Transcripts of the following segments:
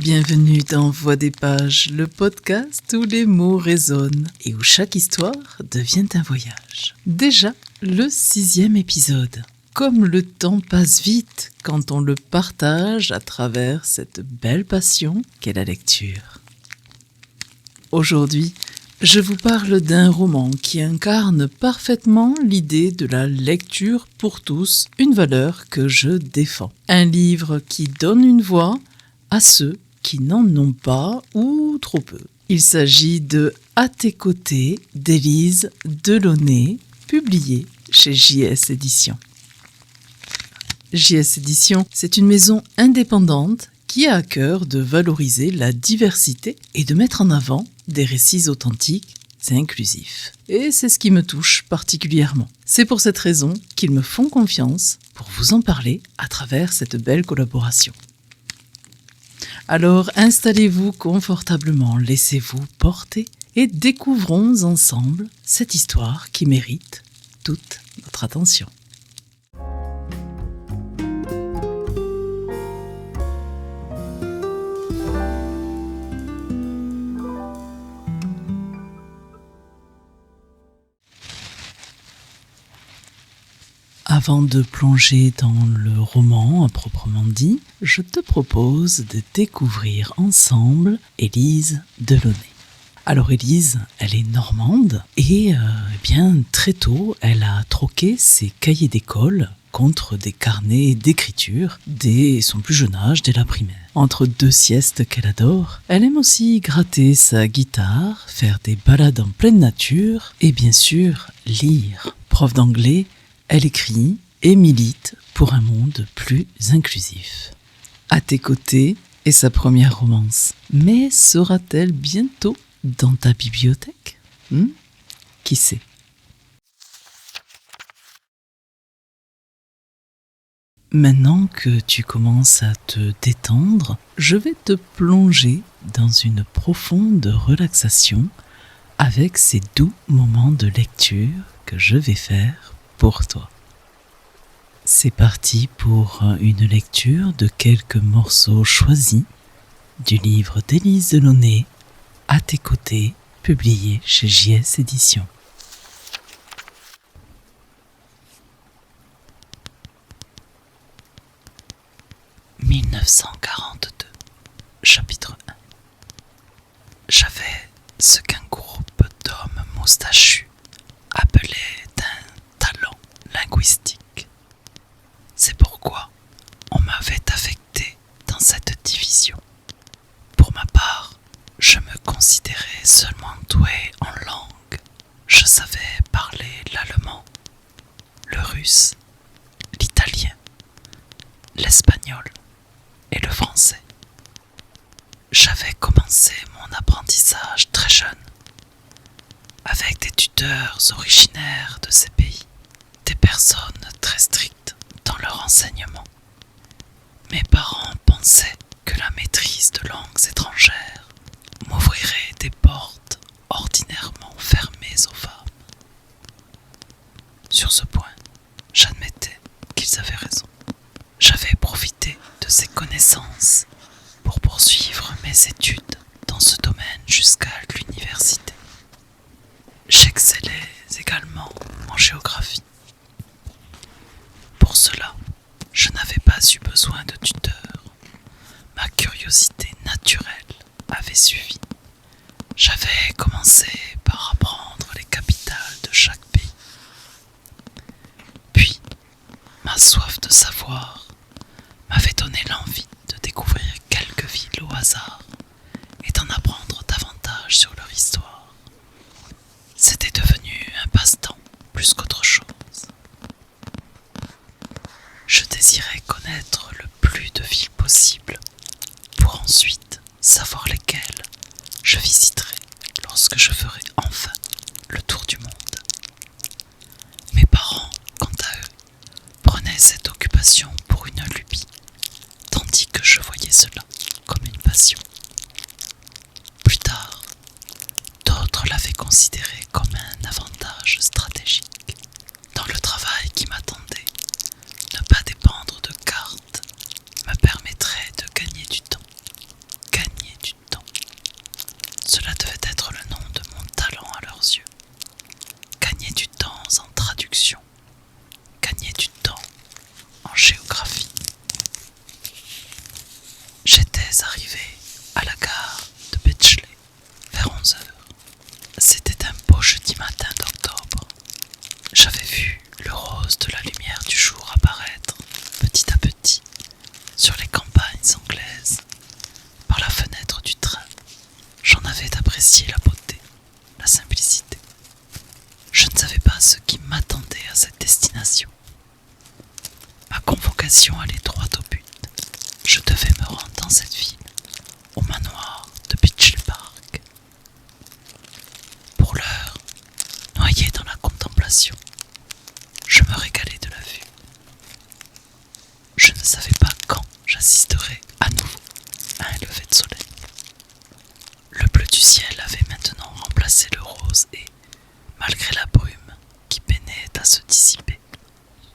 Bienvenue dans Voix des pages, le podcast où les mots résonnent et où chaque histoire devient un voyage. Déjà, le 6e épisode. Comme le temps passe vite quand on le partage à travers cette belle passion qu'est la lecture. Aujourd'hui, je vous parle d'un roman qui incarne parfaitement l'idée de la lecture pour tous, une valeur que je défends. Un livre qui donne une voix à ceux qui n'en ont pas ou trop peu. Il s'agit de À tes côtés d'Élise Delaunay, publié chez JS Éditions. JS Éditions, c'est une maison indépendante qui a à cœur de valoriser la diversité et de mettre en avant des récits authentiques et inclusifs. Et c'est ce qui me touche particulièrement. C'est pour cette raison qu'ils me font confiance pour vous en parler à travers cette belle collaboration. Alors installez-vous confortablement, laissez-vous porter et découvrons ensemble cette histoire qui mérite toute notre attention. Avant de plonger dans le roman à proprement dit, je te propose de découvrir ensemble Élise Delaunay. Alors Élise, elle est normande et bien très tôt, elle a troqué ses cahiers d'école contre des carnets d'écriture dès son plus jeune âge, dès la primaire. Entre 2 siestes qu'elle adore, elle aime aussi gratter sa guitare, faire des balades en pleine nature et bien sûr lire. Prof d'anglais, elle écrit et milite pour un monde plus inclusif. À tes côtés est sa première romance. Mais sera-t-elle bientôt dans ta bibliothèque ? Qui sait ? Maintenant que tu commences à te détendre, je vais te plonger dans une profonde relaxation avec ces doux moments de lecture que je vais faire pour toi. C'est parti pour une lecture de quelques morceaux choisis du livre d'Élise Delaunay, À tes côtés, publié chez JS Éditions. « 1942, chapitre 1. J'avais ce qu'un groupe d'hommes moustachus appelait linguistique. C'est pourquoi on m'avait affecté dans cette division. Pour ma part, je me considérais seulement doué en langue. Je savais parler l'allemand, le russe, l'italien, l'espagnol et le français. J'avais commencé mon apprentissage très jeune, avec des tuteurs originaires de ces pays. Des personnes très strictes dans leur enseignement. Mes parents pensaient que la maîtrise de langues étrangères m'ouvrirait des portes ordinairement fermées aux femmes. Sur ce point, j'admettais qu'ils avaient raison. J'avais profité de ces connaissances pour poursuivre mes études dans ce domaine jusqu'à l'université. J'excellais également en géographie. Pour cela, je n'avais pas eu besoin de tuteur. Ma curiosité naturelle avait suffi. J'avais commencé par apprendre les capitales de chaque pays. Puis, ma soif de savoir m'avait donné l'envie de découvrir quelques villes au hasard et d'en apprendre davantage sur leur histoire. C'était devenu un passe-temps plus qu'autre chose. Je désirais connaître le plus de villes possible pour ensuite savoir lesquelles je visiterai lorsque je ferai enfin le tour du monde. Mes parents, quant à eux, prenaient cette occupation pour une lubie, tandis que je voyais cela comme une passion. Plus tard, d'autres l'avaient considéré comme un avantage stratégique. Dans le travail qui m'attendait, ne pas dépendre de cartes me permettrait de gagner du temps. Cela devait être le nom de mon talent à leurs yeux. Gagner du temps en traduction, gagner du temps en géographie. J'étais arrivé à la gare de Betchley vers 11 heures. C'était un beau jeudi matin d'octobre. J'avais vu le rose de la lumière du jour apparaître petit à petit sur les campagnes anglaises. Par la fenêtre du train, j'en avais apprécié la beauté, la simplicité. Je ne savais pas ce qui m'attendait à cette destination. Ma convocation allait droit au but. Je devais me rendre dans cette ville, au manoir de Bletchley Park. Pour l'heure, noyé dans la contemplation, je me régalais de la vue. Je ne savais pas quand j'assisterais à nouveau à un lever de soleil. Le bleu du ciel avait maintenant remplacé le rose et, malgré la brume qui peinait à se dissiper,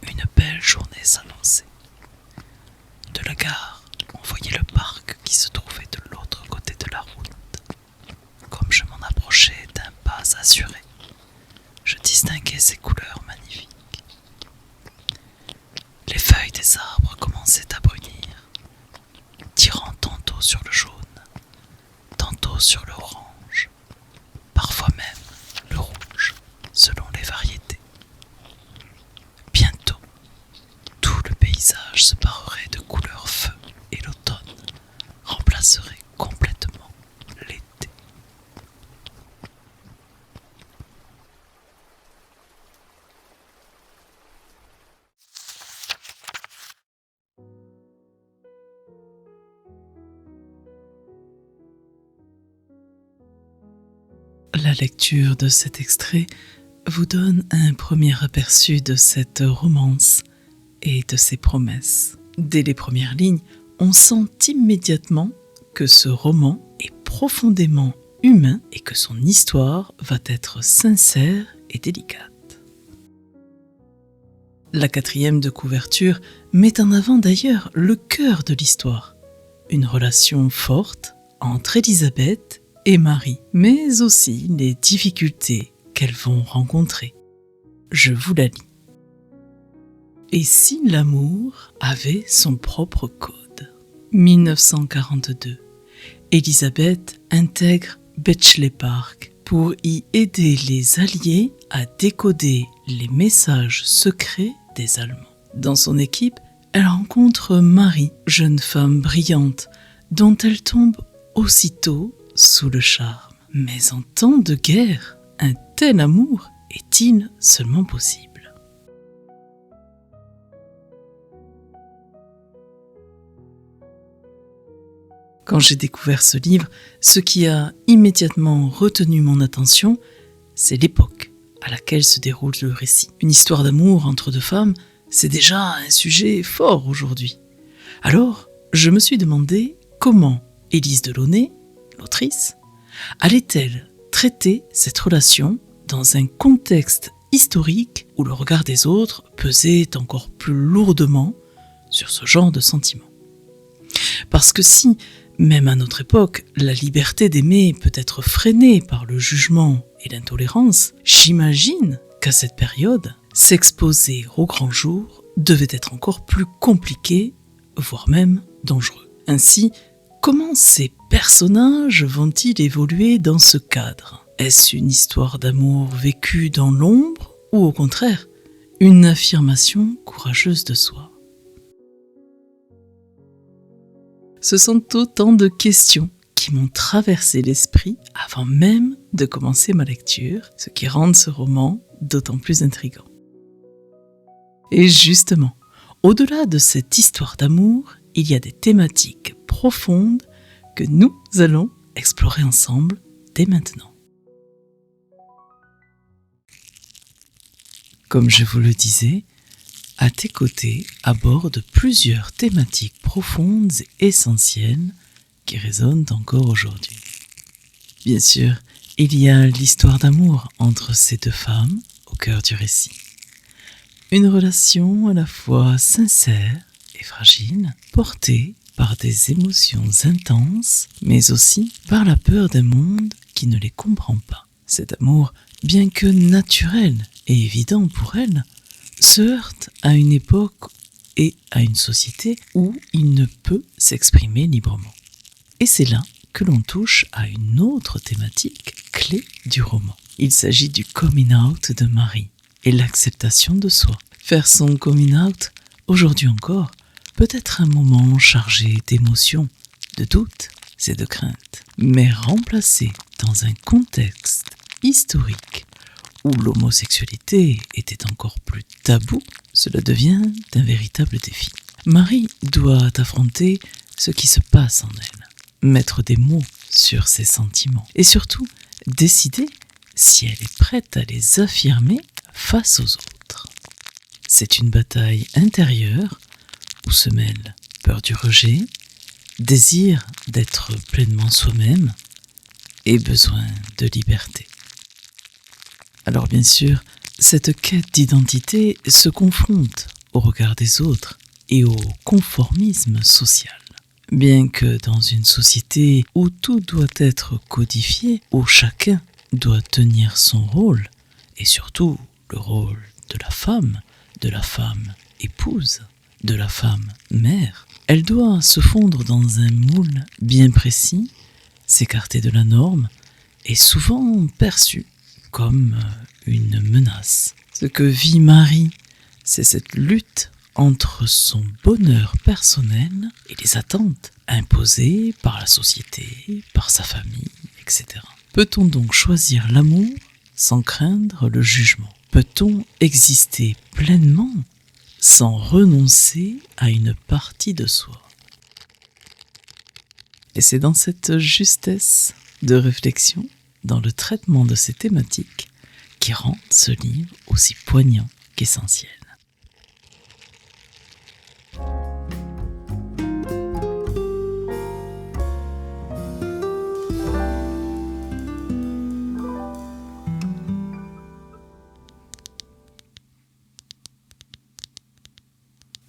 une belle journée s'annonçait. De la gare, on voyait le parc qui se trouvait de l'autre côté de la route. Comme je m'en approchais d'un pas assuré, je distinguais ses couleurs magnifiques. Les feuilles des arbres commençaient à brunir, tirant tantôt sur le jaune, tantôt sur l'orange, parfois même le rouge, selon les variétés. Bientôt, tout le paysage se parerait de couleur feu et l'automne remplacerait complètement l'été. La lecture de cet extrait vous donne un premier aperçu de cette romance et de ses promesses. Dès les premières lignes, on sent immédiatement que ce roman est profondément humain et que son histoire va être sincère et délicate. La 4e de couverture met en avant d'ailleurs le cœur de l'histoire, une relation forte entre Elisabeth et Marie, mais aussi les difficultés qu'elles vont rencontrer. Je vous la lis. Et si l'amour avait son propre code ? 1942. Elisabeth intègre Bletchley Park pour y aider les Alliés à décoder les messages secrets des Allemands. Dans son équipe, elle rencontre Marie, jeune femme brillante, dont elle tombe aussitôt sous le charme. Mais en temps de guerre, un tel amour est-il seulement possible ? Quand j'ai découvert ce livre, ce qui a immédiatement retenu mon attention, c'est l'époque à laquelle se déroule le récit. Une histoire d'amour entre deux femmes, c'est déjà un sujet fort aujourd'hui. Alors, je me suis demandé comment Élise Delaunay, l'autrice, allait-elle traiter cette relation dans un contexte historique où le regard des autres pesait encore plus lourdement sur ce genre de sentiments. Parce que si, même à notre époque, la liberté d'aimer peut être freinée par le jugement et l'intolérance, j'imagine qu'à cette période, s'exposer au grand jour devait être encore plus compliqué, voire même dangereux. Ainsi, comment ces personnages vont-ils évoluer dans ce cadre ? Est-ce une histoire d'amour vécue dans l'ombre ou au contraire, une affirmation courageuse de soi ? Ce sont autant de questions qui m'ont traversé l'esprit avant même de commencer ma lecture, ce qui rend ce roman d'autant plus intriguant. Et justement, au-delà de cette histoire d'amour, il y a des thématiques profondes que nous allons explorer ensemble dès maintenant. Comme je vous le disais, À tes côtés aborde plusieurs thématiques profondes et essentielles qui résonnent encore aujourd'hui. Bien sûr, il y a l'histoire d'amour entre ces deux femmes au cœur du récit. Une relation à la fois sincère et fragile, portée par des émotions intenses, mais aussi par la peur d'un monde qui ne les comprend pas. Cet amour, bien que naturel et évident pour elle, se heurte à une époque et à une société où il ne peut s'exprimer librement. Et c'est là que l'on touche à une autre thématique clé du roman. Il s'agit du coming out de Marie et l'acceptation de soi. Faire son coming out, aujourd'hui encore, peut être un moment chargé d'émotions, de doutes et de craintes, mais remplacé dans un contexte historique où l'homosexualité était encore plus taboue, cela devient un véritable défi. Marie doit affronter ce qui se passe en elle, mettre des mots sur ses sentiments et surtout décider si elle est prête à les affirmer face aux autres. C'est une bataille intérieure où se mêlent peur du rejet, désir d'être pleinement soi-même et besoin de liberté. Alors bien sûr, cette quête d'identité se confronte au regard des autres et au conformisme social. Bien que dans une société où tout doit être codifié, où chacun doit tenir son rôle, et surtout le rôle de la femme épouse, de la femme mère, elle doit se fondre dans un moule bien précis, s'écarter de la norme, et souvent perçue comme une menace. Ce que vit Marie, c'est cette lutte entre son bonheur personnel et les attentes imposées par la société, par sa famille, etc. Peut-on donc choisir l'amour sans craindre le jugement? Peut-on exister pleinement sans renoncer à une partie de soi? Et c'est dans cette justesse de réflexion, dans le traitement de ces thématiques, qui rend ce livre aussi poignant qu'essentiel.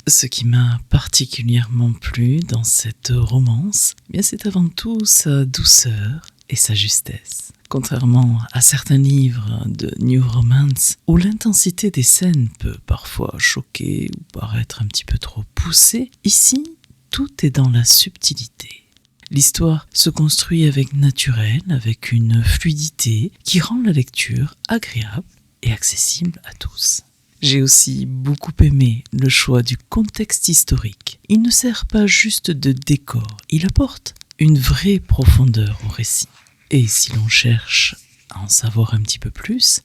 Ce qui m'a particulièrement plu dans cette romance, bien c'est avant tout sa douceur et sa justesse. Contrairement à certains livres de New Romance, où l'intensité des scènes peut parfois choquer ou paraître un petit peu trop poussée, ici, tout est dans la subtilité. L'histoire se construit avec naturel, avec une fluidité qui rend la lecture agréable et accessible à tous. J'ai aussi beaucoup aimé le choix du contexte historique. Il ne sert pas juste de décor, il apporte une vraie profondeur au récit. Et si l'on cherche à en savoir un petit peu plus,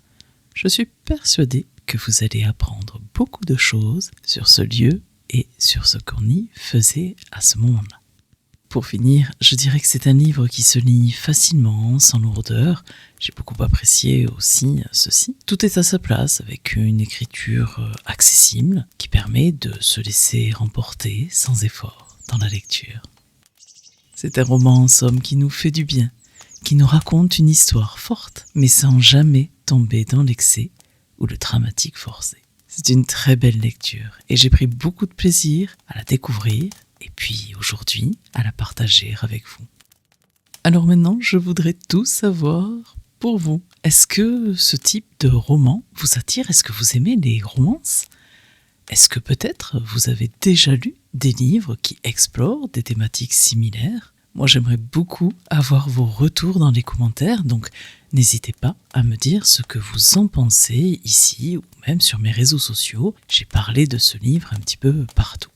je suis persuadée que vous allez apprendre beaucoup de choses sur ce lieu et sur ce qu'on y faisait à ce moment-là. Pour finir, je dirais que c'est un livre qui se lit facilement, sans lourdeur. J'ai beaucoup apprécié aussi ceci. Tout est à sa place avec une écriture accessible qui permet de se laisser remporter sans effort dans la lecture. C'est un roman en somme qui nous fait du bien, qui nous raconte une histoire forte, mais sans jamais tomber dans l'excès ou le dramatique forcé. C'est une très belle lecture et j'ai pris beaucoup de plaisir à la découvrir et puis aujourd'hui à la partager avec vous. Alors maintenant, je voudrais tout savoir pour vous. Est-ce que ce type de roman vous attire? Est-ce que vous aimez les romances? Est-ce que peut-être vous avez déjà lu des livres qui explorent des thématiques similaires? Moi, j'aimerais beaucoup avoir vos retours dans les commentaires, donc n'hésitez pas à me dire ce que vous en pensez ici ou même sur mes réseaux sociaux. J'ai parlé de ce livre un petit peu partout.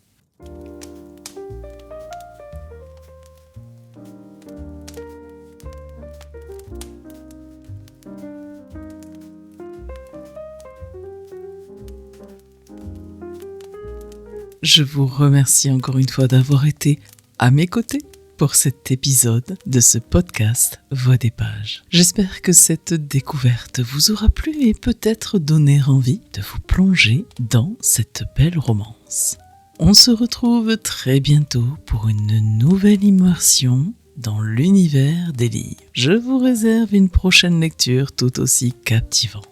Je vous remercie encore une fois d'avoir été à mes côtés pour cet épisode de ce podcast Voix des pages. J'espère que cette découverte vous aura plu et peut-être donné envie de vous plonger dans cette belle romance. On se retrouve très bientôt pour une nouvelle immersion dans l'univers des livres. Je vous réserve une prochaine lecture tout aussi captivante.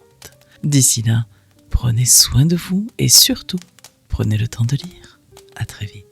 D'ici là, prenez soin de vous et surtout, prenez le temps de lire. À très vite.